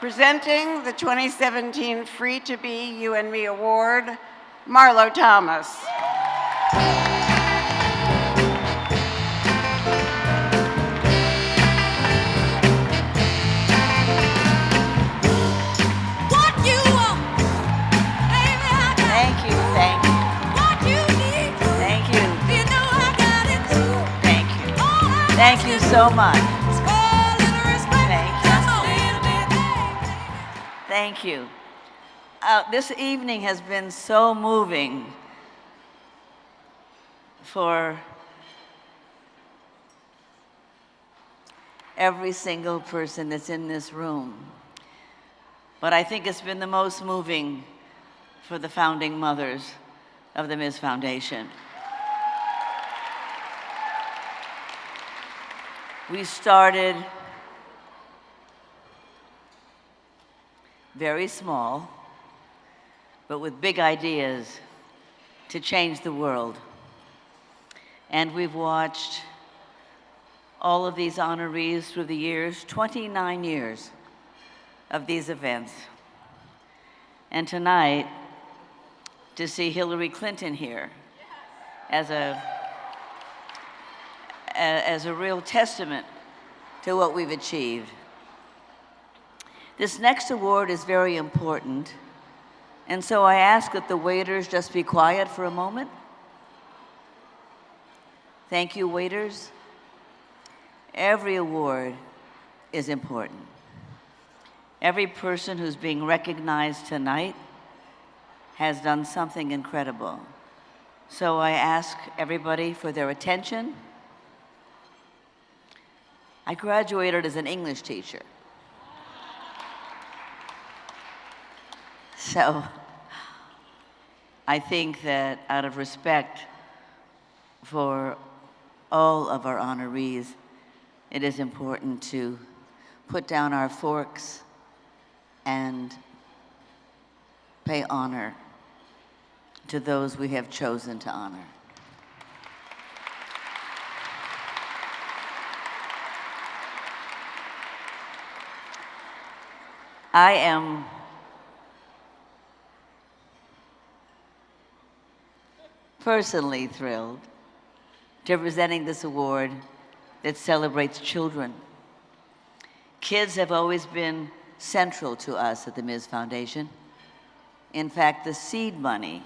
Presenting the 2017 Free to Be You and Me Award, Marlo Thomas. Thank you so much. Thank you. This evening has been so moving for every single person that's in this room. But I think it's been the most moving for the founding mothers of the Ms. Foundation. We started very small, but with big ideas to change the world. And we've watched all of these honorees through the years, 29 years of these events. And tonight, to see Hillary Clinton here as a real testament to what we've achieved. This next award is very important, and so I ask that the waiters just be quiet for a moment. Thank you, waiters. Every award is important. Every person who's being recognized tonight has done something incredible. So I ask everybody for their attention. I graduated as an English teacher. So I think that out of respect for all of our honorees, it is important to put down our forks and pay honor to those we have chosen to honor. I am personally thrilled to be presenting this award that celebrates children. Kids have always been central to us at the Ms. Foundation. In fact, the seed money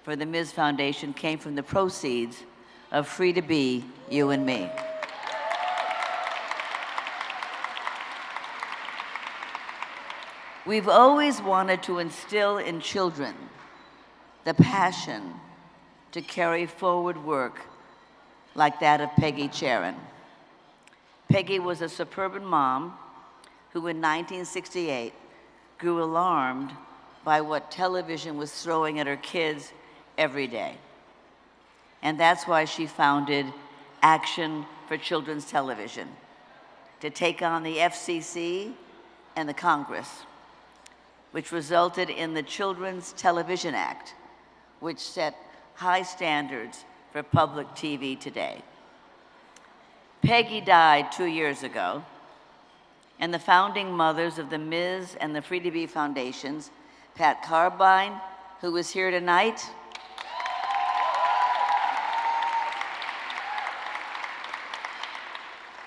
for the Ms. Foundation came from the proceeds of Free to Be You and Me. We've always wanted to instill in children the passion to carry forward work like that of Peggy Charon. Peggy was a suburban mom who in 1968 grew alarmed by what television was throwing at her kids every day. And that's why she founded Action for Children's Television, to take on the FCC and the Congress, which resulted in the Children's Television Act, which set high standards for public TV today. Peggy died 2 years ago, and the founding mothers of the Ms. and the Free to Be Foundations, Pat Carbine, who is here tonight,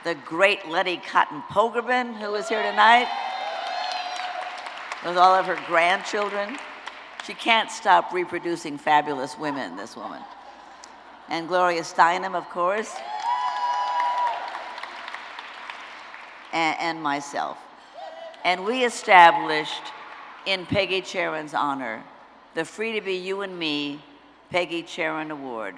the great Letty Cotton Pogrebin, who is here tonight, with all of her grandchildren. She can't stop reproducing fabulous women, this woman. And Gloria Steinem, of course, and myself. And we established, in Peggy Charon's honor, the Free to Be You and Me Peggy Charon Award,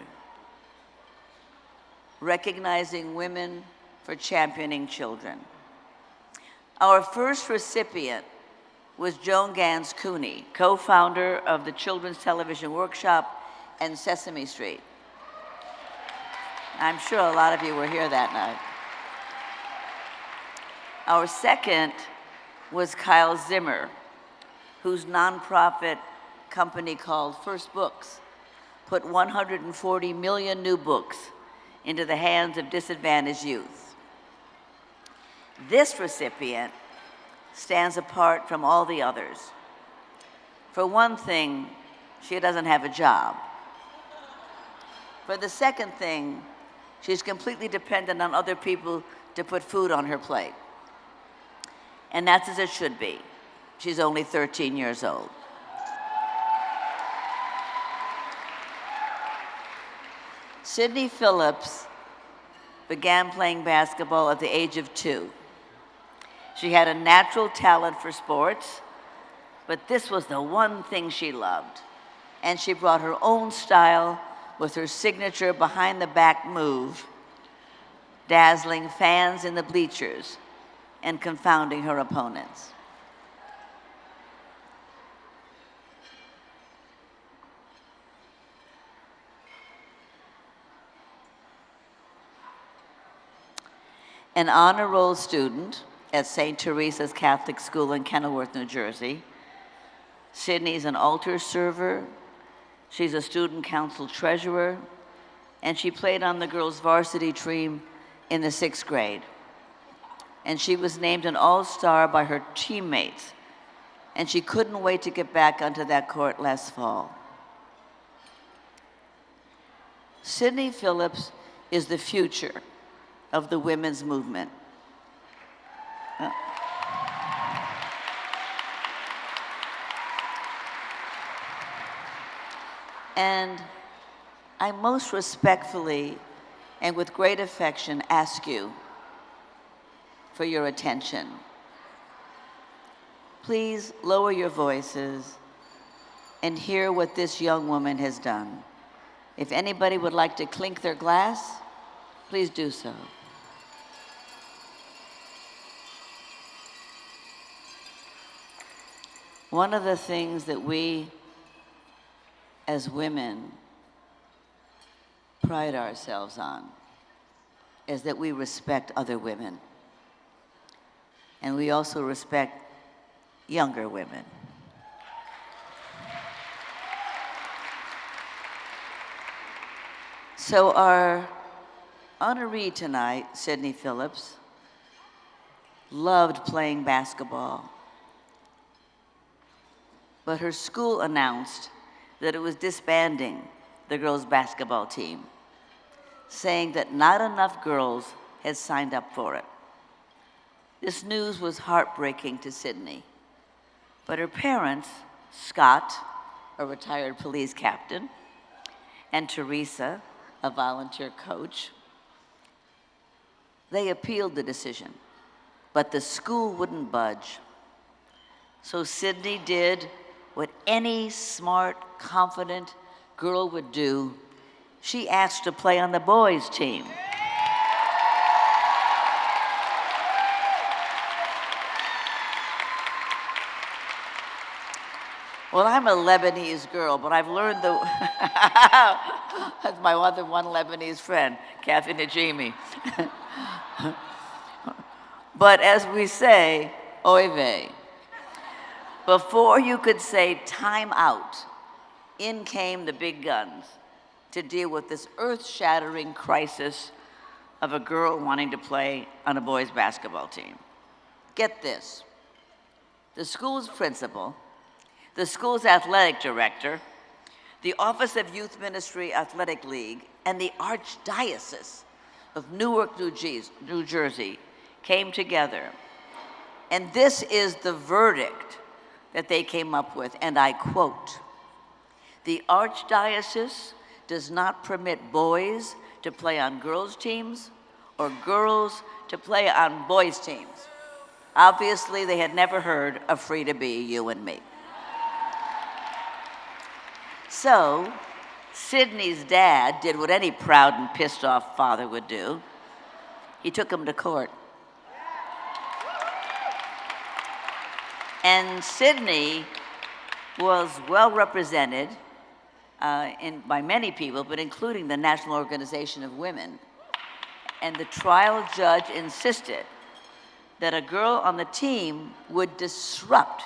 recognizing women for championing children. Our first recipient was Joan Gans Cooney, co-founder of the Children's Television Workshop and Sesame Street. I'm sure a lot of you were here that night. Our second was Kyle Zimmer, whose nonprofit company called First Books put 140 million new books into the hands of disadvantaged youth. This recipient stands apart from all the others. For one thing, she doesn't have a job. For the second thing, she's completely dependent on other people to put food on her plate. And that's as it should be. She's only 13 years old. Sydney Phillips began playing basketball at the age of 2. She had a natural talent for sports, but this was the one thing she loved. And she brought her own style with her signature behind-the-back move, dazzling fans in the bleachers and confounding her opponents. An honor roll student at St. Teresa's Catholic School in Kenilworth, New Jersey, Sydney's an altar server, she's a student council treasurer, and she played on the girls' varsity team in the 6th grade. And she was named an all-star by her teammates, and she couldn't wait to get back onto that court last fall. Sydney Phillips is the future of the women's movement. And I most respectfully and with great affection ask you for your attention. Please lower your voices and hear what this young woman has done. If anybody would like to clink their glass, please do so. One of the things that we as women pride ourselves on is that we respect other women. And we also respect younger women. So our honoree tonight, Sydney Phillips, loved playing basketball. But her school announced that it was disbanding the girls' basketball team, saying that not enough girls had signed up for it. This news was heartbreaking to Sydney, but her parents, Scott, a retired police captain, and Teresa, a volunteer coach, they appealed the decision, but the school wouldn't budge. So Sydney did what any smart, confident girl would do. She asked to play on the boys' team. Well, I'm a Lebanese girl, but I've learned the, that's my other one Lebanese friend, Kathy Najimi. But as we say, oy vey. Before you could say time out, in came the big guns to deal with this earth-shattering crisis of a girl wanting to play on a boys' basketball team. Get this, the school's principal, the school's athletic director, the Office of Youth Ministry Athletic League, and the Archdiocese of Newark, New Jersey came together. And this is the verdict that they came up with, and I quote, "The Archdiocese does not permit boys to play on girls' teams or girls to play on boys' teams." Obviously, they had never heard of Free to Be You and Me. So, Sydney's dad did what any proud and pissed off father would do. He took him to court. And Sydney was well represented by many people, but including the National Organization of Women. And the trial judge insisted that a girl on the team would disrupt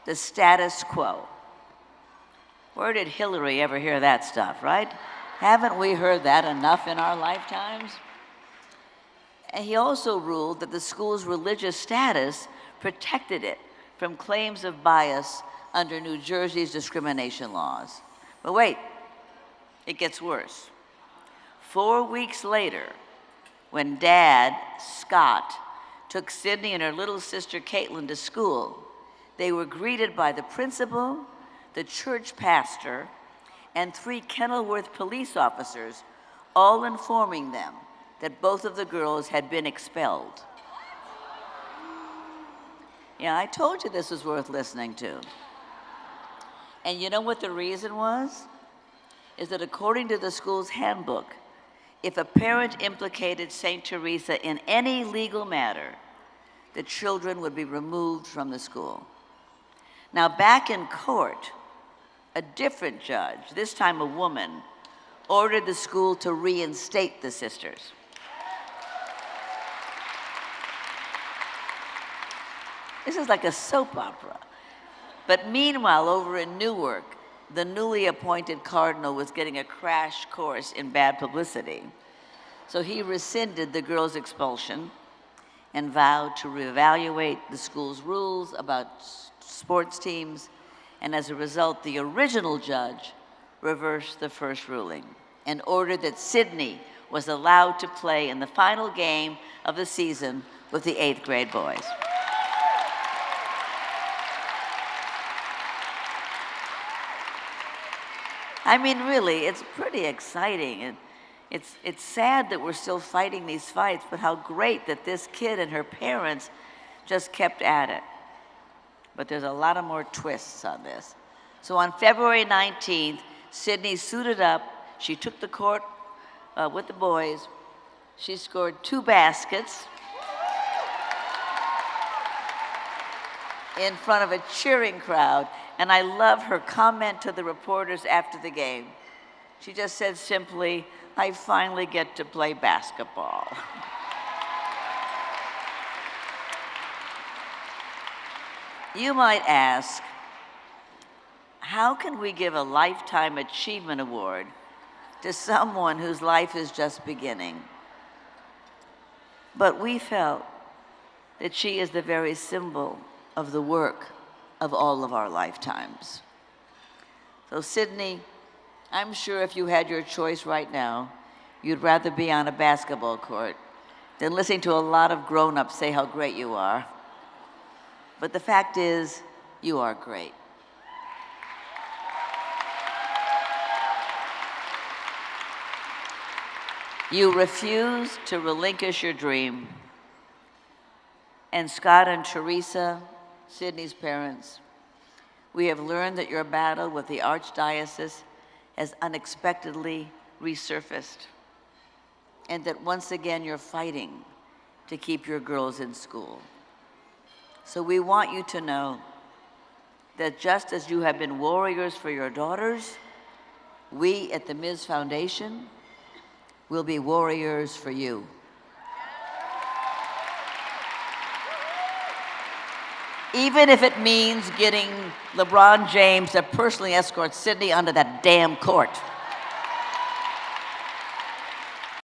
the status quo. Where did Hillary ever hear that stuff, right? Haven't we heard that enough in our lifetimes? And he also ruled that the school's religious status protected it from claims of bias under New Jersey's discrimination laws. But wait, it gets worse. 4 weeks later, when Dad, Scott, took Sydney and her little sister Caitlin to school, they were greeted by the principal, the church pastor, and 3 Kenilworth police officers, all informing them that both of the girls had been expelled. Yeah, I told you this was worth listening to. And you know what the reason was? Is that according to the school's handbook, if a parent implicated St. Teresa in any legal matter, the children would be removed from the school. Now, back in court, a different judge, this time a woman, ordered the school to reinstate the sisters. This is like a soap opera. But meanwhile, over in Newark, the newly appointed cardinal was getting a crash course in bad publicity. So he rescinded the girls' expulsion and vowed to reevaluate the school's rules about sports teams. And as a result, the original judge reversed the first ruling and ordered that Sydney was allowed to play in the final game of the season with the 8th grade boys. I mean, really, it's pretty exciting. And it's sad that we're still fighting these fights, but how great that this kid and her parents just kept at it. But there's a lot of more twists on this. So on February 19th, Sydney suited up. She took the court with the boys. She scored 2 baskets in front of a cheering crowd. And I love her comment to the reporters after the game. She just said simply, "I finally get to play basketball." You might ask, how can we give a Lifetime Achievement Award to someone whose life is just beginning? But we felt that she is the very symbol of the work of all of our lifetimes. So Sydney, I'm sure if you had your choice right now, you'd rather be on a basketball court than listening to a lot of grown-ups say how great you are. But the fact is, you are great. You refuse to relinquish your dream. And Scott and Teresa, Sydney's parents, we have learned that your battle with the Archdiocese has unexpectedly resurfaced, and that once again you're fighting to keep your girls in school. So we want you to know that just as you have been warriors for your daughters, we at the Ms. Foundation will be warriors for you. Even if it means getting LeBron James to personally escort Sydney onto that damn court.